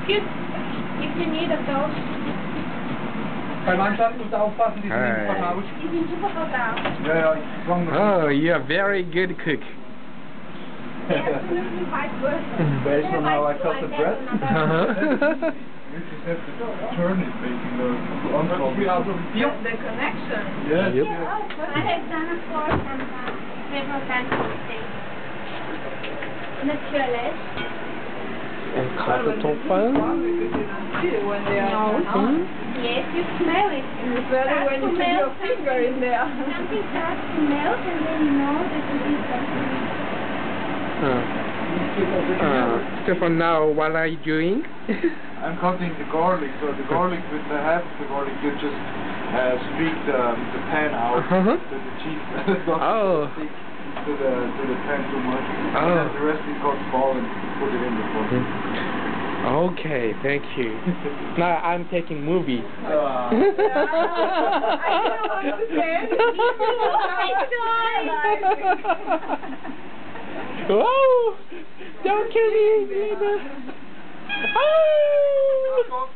Gut, if you need a dose. Bei Mannschaft muss aufpassen, die sind nicht vertauscht. Die sind super verdaut. Ja, ja, ich zwang noch. Oh, you're a very good cook. Based on how I cut the bread. We just have to turn it basically. The connection. Yes. Yep. I have done a course and several times a day. Naturally. And cut the top one. No. Yes, you smell it. It's better when you put your finger in there. Something starts to melt and then you know that it is something. So for now, what are you doing? I'm cutting the garlic, so the garlic with the half of the garlic you just streak the pan out with the cheese. Oh. Stick to the pan too much. Oh. And then the rest is cut small and put it in the pot. Okay, thank you. Now I'm taking movie. I don't understand. Whoa! Don't kill me, Lena. Oh!